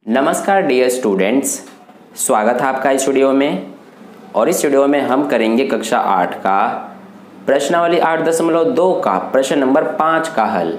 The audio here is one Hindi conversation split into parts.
नमस्कार डियर स्टूडेंट्स, स्वागत है आपका इस वीडियो में। और इस वीडियो में हम करेंगे कक्षा 8 का प्रश्नावली 8.2 का प्रश्न नंबर 5 का हल।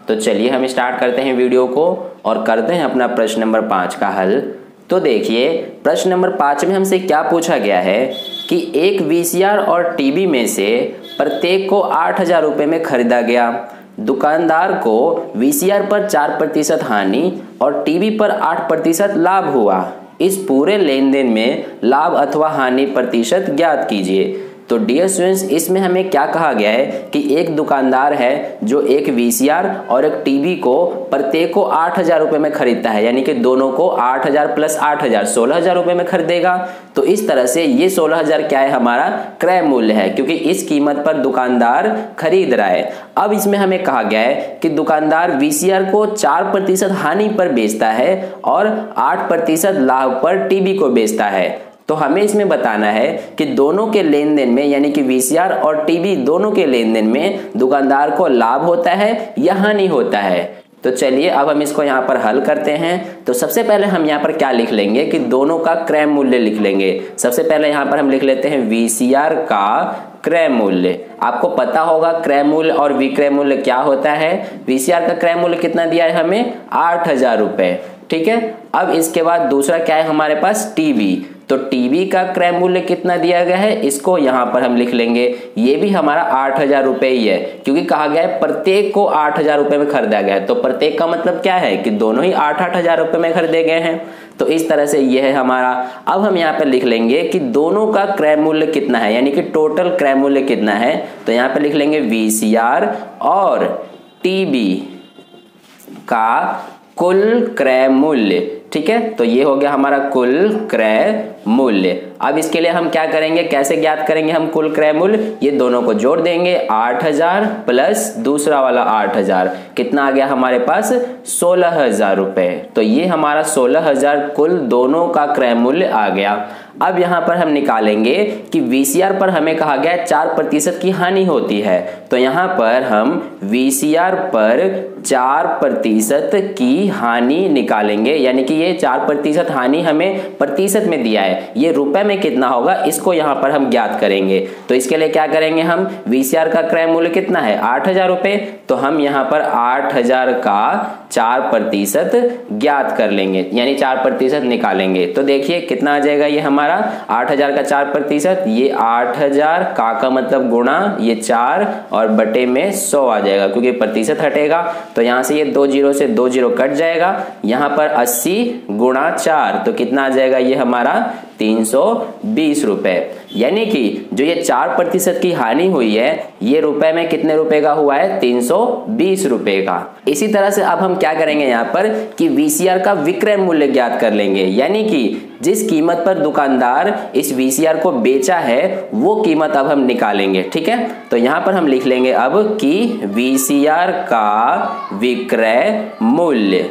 तो चलिए हम स्टार्ट करते हैं वीडियो को और करते हैं अपना प्रश्न नंबर 5 का हल। तो देखिए प्रश्न नंबर 5 में हमसे क्या पूछा गया है कि एक वीसीआर और टीवी में से प्रत्येक को 8,000 रुपये में खरीदा गया। दुकानदार को वीसीआर पर 4% हानि और टीवी पर 8% लाभ हुआ। इस पूरे लेन देन में लाभ अथवा हानि प्रतिशत ज्ञात कीजिए। तो डियर स्टूडेंट्स, इसमें हमें क्या कहा गया है कि एक दुकानदार है जो एक वीसीआर और एक टीवी को प्रत्येक को 8,000 रुपये में खरीदता है, यानी कि दोनों को 8,000 प्लस 8,000 16,000 रुपये में खरीदेगा। तो इस तरह से ये 16,000 क्या है, हमारा क्रय मूल्य है, क्योंकि इस कीमत पर दुकानदार खरीद रहा है। अब इसमें हमें कहा गया है कि दुकानदार वीसीआर को 4% हानि पर बेचता है और 8% लाभ पर टीवी को बेचता है। तो हमें इसमें बताना है कि दोनों के लेन देन में, यानी कि वीसीआर और टीवी दोनों के लेन देन में दुकानदार को लाभ होता है या हानि होता है। तो चलिए अब हम इसको यहाँ पर हल करते हैं। तो सबसे पहले हम यहाँ पर क्या लिख लेंगे कि दोनों का क्रय मूल्य लिख लेंगे। सबसे पहले यहाँ पर हम लिख लेते हैं वीसीआर का क्रय मूल्य। आपको पता होगा क्रय मूल्य और विक्रय मूल्य क्या होता है। वीसीआर का क्रय मूल्य कितना दिया है हमें, 8,000 रुपये, ठीक है। अब इसके बाद दूसरा क्या है हमारे पास, टीवी। तो टीवी का क्रय मूल्य कितना दिया गया है, इसको यहाँ पर हम लिख लेंगे। ये भी हमारा 8,000 रुपये ही है, क्योंकि कहा गया है प्रत्येक को 8,000 रुपये में खरीदा गया है। तो प्रत्येक का मतलब क्या है कि दोनों ही 8,000 रुपये में खरीदे गए हैं। तो इस तरह से ये है हमारा। अब हम यहाँ पर लिख लेंगे कि दोनों का क्रय मूल्य कितना है, यानी कि टोटल क्रय मूल्य कितना है। तो यहाँ पर लिख लेंगे वीसीआर और टीवी का कुल क्रय मूल्य, ठीक है। तो ये हो गया हमारा कुल क्रय मूल्य। अब इसके लिए हम क्या करेंगे, कैसे ज्ञात करेंगे हम कुल क्रय मूल्य, ये दोनों को जोड़ देंगे। 8,000 प्लस दूसरा वाला 8,000, कितना आ गया हमारे पास, 16,000 रुपये। तो ये हमारा 16,000 कुल दोनों का क्रय मूल्य आ गया। अब यहाँ पर हम निकालेंगे कि वीसीआर पर हमें कहा गया 4% की हानि होती है। तो यहाँ पर हम वीसीआर पर 4% की हानि निकालेंगे, यानी कि ये 4% हानि हमें प्रतिशत में दिया है, ये रुपए में कितना होगा इसको यहाँ पर हम ज्ञात करेंगे। तो इसके लिए क्या करेंगे हम, वीसीआर का क्रय मूल्य कितना है, 8,000 रुपये। तो हम यहाँ पर 8,000 का 4% ज्ञात कर लेंगे, यानी 4% निकालेंगे। तो देखिए कितना आ जाएगा ये हमारा 8,000 का 4%, ये 8,000 का मतलब गुणा ये 4 और बटे में 100 आ जाएगा, क्योंकि प्रतिशत हटेगा। तो यहाँ से ये 2 जीरो से 2 जीरो कट जाएगा। यहाँ पर 80 गुणा 4, तो कितना आ जाएगा ये हमारा 320 रुपये। यानी कि जो ये 4% की हानि हुई है, ये रुपए में कितने रुपए का हुआ है, 320 रुपये का। इसी तरह से अब हम क्या करेंगे यहाँ पर कि वीसीआर का विक्रय मूल्य ज्ञात कर लेंगे, यानी कि जिस कीमत पर दुकानदार इस वीसीआर को बेचा है वो कीमत अब हम निकालेंगे, ठीक है। तो यहाँ पर हम लिख लेंगे अब कि वीसीआर का विक्रय मूल्य।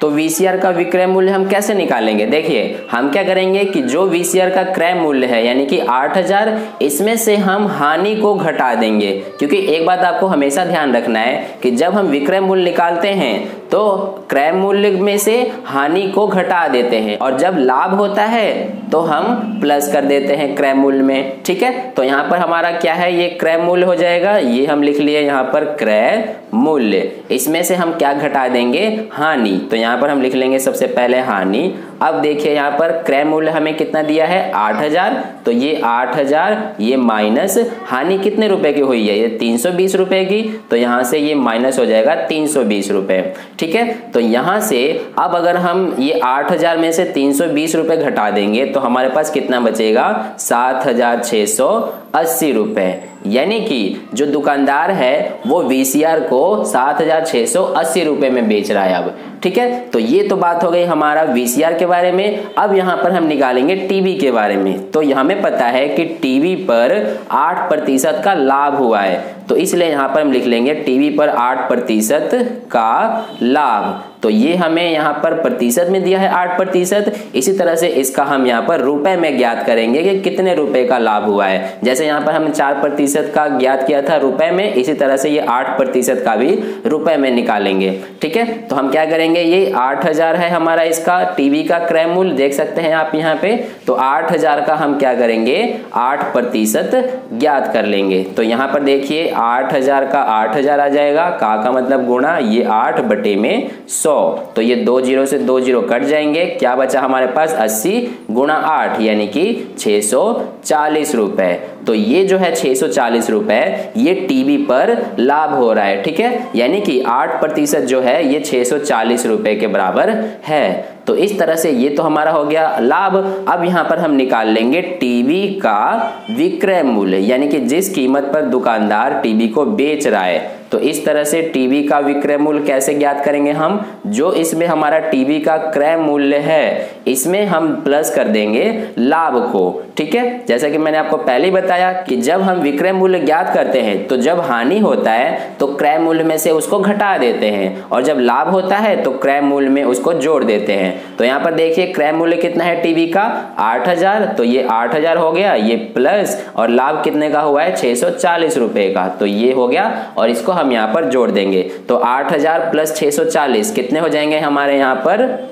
तो वीसीआर का विक्रय मूल्य हम कैसे निकालेंगे, देखिए हम क्या करेंगे कि जो वीसीआर का क्रय मूल्य है यानी कि 8,000, इसमें से हम हानि को घटा देंगे। क्योंकि एक बात आपको हमेशा ध्यान रखना है कि जब हम विक्रय मूल्य निकालते हैं तो क्रय मूल्य में से हानि को घटा देते हैं, और जब लाभ होता है तो हम प्लस कर देते हैं क्रय मूल्य में, ठीक है। तो यहाँ पर हमारा क्या है, ये क्रय मूल्य हो जाएगा, ये हम लिख लिए यहाँ पर क्रय मूल्य। इसमें से हम क्या घटा देंगे, हानि। तो यहाँ पर हम लिख लेंगे सबसे पहले हानि। अब देखिए यहाँ पर क्रय मूल्य हमें कितना दिया है, 8,000। तो ये 8,000 ये माइनस हानि कितने रुपए की हुई है, ये 320 रुपए की। तो यहाँ से ये माइनस हो जाएगा 320 रुपए, ठीक है। तो यहाँ से अब अगर हम ये 8,000 में से 320 रुपए घटा देंगे तो हमारे पास कितना बचेगा, 7,680 रुपए। यानी कि जो दुकानदार है वो वीसीआर को 7,680 रुपए में बेच रहा है अब, ठीक है। तो ये तो बात हो गई हमारा वीसीआर के बारे में। अब यहाँ पर हम निकालेंगे टीवी के बारे में। तो हमें पता है कि टीवी पर 8% का लाभ हुआ है, तो इसलिए यहाँ पर हम लिख लेंगे टीवी पर 8% का लाभ। तो ये हमें यहाँ पर प्रतिशत में दिया है 8%। इसी तरह से इसका हम यहाँ पर रुपए में ज्ञात करेंगे कि कितने रुपए का लाभ हुआ है। जैसे यहाँ पर हमने 4% का ज्ञात किया था रुपए में, इसी तरह से ये 8% का भी रुपए में निकालेंगे। ठीक है, तो हम क्या करेंगे, ये 8000 है हमारा इसका टीवी का क्रय मूल्य, देख सकते हैं आप यहाँ पे। तो 8000 का हम क्या करेंगे, 8% ज्ञात कर लेंगे। तो यहाँ पर देखिए 8000 का 8000 आ जाएगा, का मतलब गुणा, ये 8/100। तो ये 2 जीरो से 2 जीरो कट जाएंगे, क्या बचा हमारे पास 80 गुणा 8 यानी कि 640 रुपए। तो ये जो है 640 रुपए ये टीवी पर लाभ हो रहा है। ठीक है, यानी कि 8% जो है ये 640 रुपए के बराबर है। तो इस तरह से ये तो हमारा हो गया लाभ। अब यहाँ पर हम निकाल लेंगे टीवी का विक्रय मूल्य, यानी कि जिस कीमत पर दुकानदार टीवी को बेच रहा है। तो इस तरह से टीवी का विक्रय मूल्य कैसे ज्ञात करेंगे हम, जो इसमें हमारा टीवी का क्रय मूल्य है इसमें हम प्लस कर देंगे लाभ को। ठीक है, जैसा कि मैंने आपको पहले ही बताया कि जब हम विक्रय मूल्य ज्ञात करते हैं तो जब हानि होता है तो क्रय मूल्य में से उसको घटा देते हैं, और जब लाभ होता है तो क्रय मूल्य में उसको जोड़ देते हैं। तो यहाँ पर देखिए क्रय मूल्य कितना है टीवी का, 8000। तो ये 8000 हो गया, ये प्लस, और लाभ कितने का हुआ है, 640 रुपए का। तो ये हो गया, और इसको हम यहाँ पर जोड़ देंगे। तो 8000 प्लस 640 कितने हो जाएंगे हमारे यहाँ पर,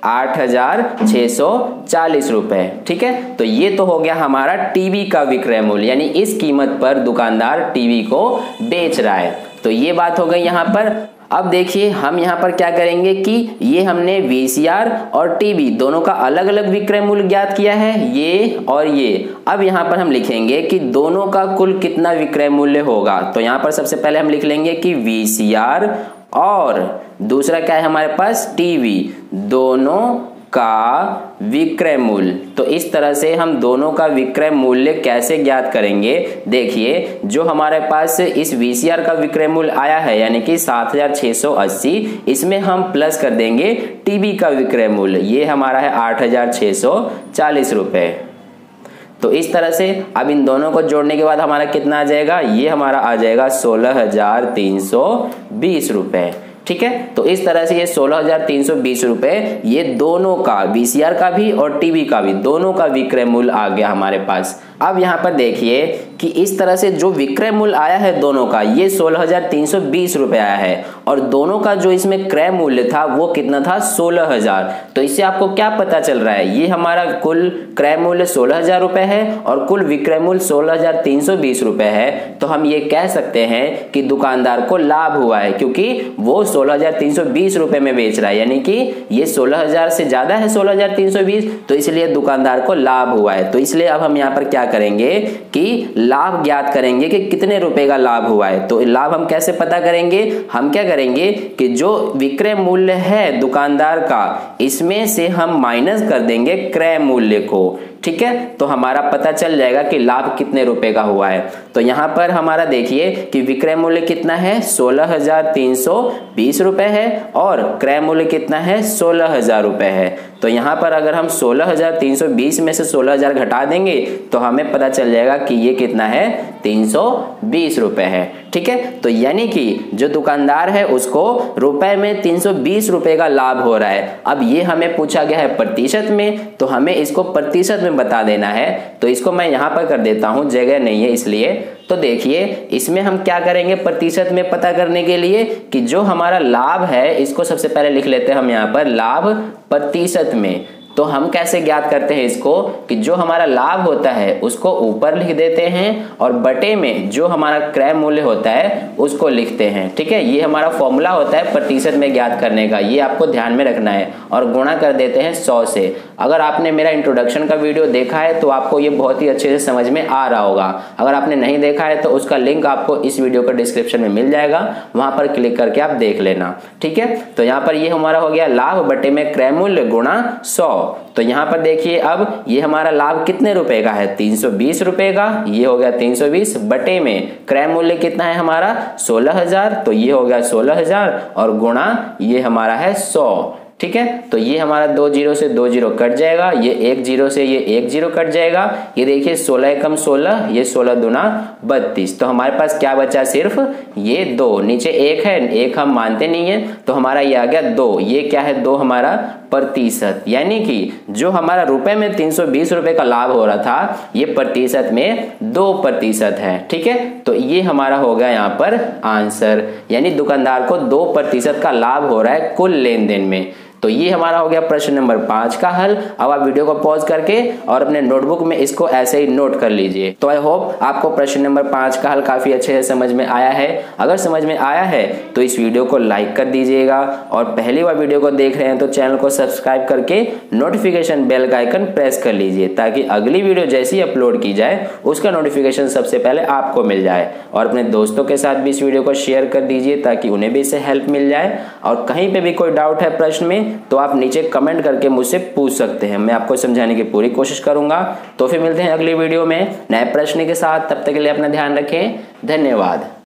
8640 रुपए। ठीक है, तो ये तो हो गया हमारा टीवी का विक्रय मूल्य, यानी इस कीमत पर दुकानदार टीवी को बेच रहा है। तो ये बात हो गई यहाँ पर। अब देखिए हम यहाँ पर क्या करेंगे कि ये हमने वीसीआर और टीवी दोनों का अलग अलग विक्रय मूल्य ज्ञात किया है, ये और ये। अब यहाँ पर हम लिखेंगे कि दोनों का कुल कितना विक्रय मूल्य होगा। तो यहाँ पर सबसे पहले हम लिख लेंगे कि वीसीआर और दूसरा क्या है हमारे पास, टीवी, दोनों का विक्रय मूल्य। तो इस तरह से हम दोनों का विक्रय मूल्य कैसे ज्ञात करेंगे, देखिए जो हमारे पास इस वीसीआर का विक्रय मूल्य आया है यानी कि 7680, इसमें हम प्लस कर देंगे टीवी का विक्रय मूल्य, ये हमारा है 8640 रुपए। तो इस तरह से अब इन दोनों को जोड़ने के बाद हमारा कितना आ जाएगा, ये हमारा आ जाएगा 16320 रुपए। ठीक है, तो इस तरह से ये 16320 रुपए ये दोनों का, वीसीआर का भी और टीवी का भी, दोनों का विक्रय मूल्य आ गया हमारे पास। अब यहाँ पर देखिए कि इस तरह से जो विक्रय मूल्य आया है दोनों का, ये 16320 रुपए आया है, और दोनों का जो इसमें क्रय मूल्य था वो कितना था, 16000। तो इससे आपको क्या पता चल रहा है, ये हमारा कुल क्रय मूल्य 16000 रुपए है और कुल विक्रय मूल्य 16320 रुपए है। तो हम ये कह सकते हैं कि दुकानदार को लाभ हुआ है, क्योंकि वो 16320 रुपए में बेच रहा है, यानी कि ये 16000 से ज्यादा है 16320, तो इसलिए दुकानदार को लाभ हुआ है। तो इसलिए अब हम यहाँ पर क्या करेंगे कि लाभ ज्ञात करेंगे कि कितने रुपए का लाभ हुआ है। तो लाभ हम कैसे पता करेंगे, हम क्या करेंगे कि जो विक्रय मूल्य है दुकानदार का, इसमें से हम माइनस कर देंगे क्रय मूल्य को। ठीक है, तो हमारा पता चल जाएगा कि लाभ कितने रुपए का हुआ है। तो यहाँ पर हमारा देखिए कि विक्रय मूल्य कितना है, 16320 रुपए है, और क्रय मूल्य कितना है, 16000 रुपए है। तो यहाँ पर अगर हम 16320 में से 16000 घटा देंगे तो हमें पता चल जाएगा कि ये कितना है, 320 रुपए है। ठीक है, तो यानी कि जो दुकानदार है उसको रुपए में 320 रुपए का लाभ हो रहा है। अब ये हमें पूछा गया है प्रतिशत में, तो हमें इसको प्रतिशत में बता देना है। तो इसको मैं यहाँ पर कर देता हूँ, जगह नहीं है इसलिए। तो देखिए इसमें हम क्या करेंगे प्रतिशत में पता करने के लिए कि जो हमारा लाभ है इसको सबसे पहले लिख लेते हैं हम यहाँ पर लाभ प्रतिशत में। तो हम कैसे ज्ञात करते हैं इसको कि जो हमारा लाभ होता है उसको ऊपर लिख देते हैं और बटे में जो हमारा क्रय मूल्य होता है उसको लिखते हैं। ठीक है, ये हमारा फॉर्मूला होता है प्रतिशत में ज्ञात करने का, ये आपको ध्यान में रखना है, और गुणा कर देते हैं 100 से। अगर आपने मेरा इंट्रोडक्शन का वीडियो देखा है तो आपको ये बहुत ही अच्छे से समझ में आ रहा होगा। अगर आपने नहीं देखा है तो उसका लिंक आपको इस वीडियो का डिस्क्रिप्शन में मिल जाएगा, वहां पर क्लिक करके आप देख लेना। ठीक है, तो यहाँ पर ये हमारा हो गया लाभ बटे में क्रय मूल्य गुणा 100। तो यहाँ पर देखिए अब ये हमारा लाभ कितने रुपए का है, 320 रुपए का। ये हो गया 320 बटे में क्रय मूल्य कितना है हमारा, 16000। तो ये हो गया 16000 और गुणा ये हमारा है 100। ठीक है। तो ये हमारा 2 जीरो से 2 जीरो कट जाएगा, ये 1 जीरो से ये 1 जीरो कट जाएगा। ये देखिए 16 एकम 16, ये 16 दूना 32। तो हमारे पास क्या बचा, सिर्फ ये 2, नीचे 1 है, 1 हम मानते नहीं है, तो हमारा ये आ गया 2। ये क्या है, 2 हमारा प्रतिशत, यानी कि जो हमारा रुपए में 320 रुपए का लाभ हो रहा था, ये प्रतिशत में 2% है। ठीक है, तो ये हमारा हो गया यहाँ पर आंसर, यानी दुकानदार को 2% का लाभ हो रहा है कुल लेन देन में। तो ये हमारा हो गया प्रश्न नंबर 5 का हल। अब आप वीडियो को पॉज करके और अपने नोटबुक में इसको ऐसे ही नोट कर लीजिए। तो आई होप आपको प्रश्न नंबर 5 का हल काफी अच्छे से समझ में आया है। अगर समझ में आया है तो इस वीडियो को लाइक कर दीजिएगा, और पहली बार वीडियो को देख रहे हैं तो चैनल को सब्सक्राइब करके नोटिफिकेशन बेल का आइकन प्रेस कर लीजिए, ताकि अगली वीडियो जैसी अपलोड की जाए उसका नोटिफिकेशन सबसे पहले आपको मिल जाए। और अपने दोस्तों के साथ भी इस वीडियो को शेयर कर दीजिए, ताकि उन्हें भी इससे हेल्प मिल जाए। और कहीं पे भी कोई डाउट है प्रश्न में तो आप नीचे कमेंट करके मुझसे पूछ सकते हैं, मैं आपको समझाने की पूरी कोशिश करूंगा। तो फिर मिलते हैं अगली वीडियो में नए प्रश्न के साथ, तब तक के लिए अपना ध्यान रखें। धन्यवाद।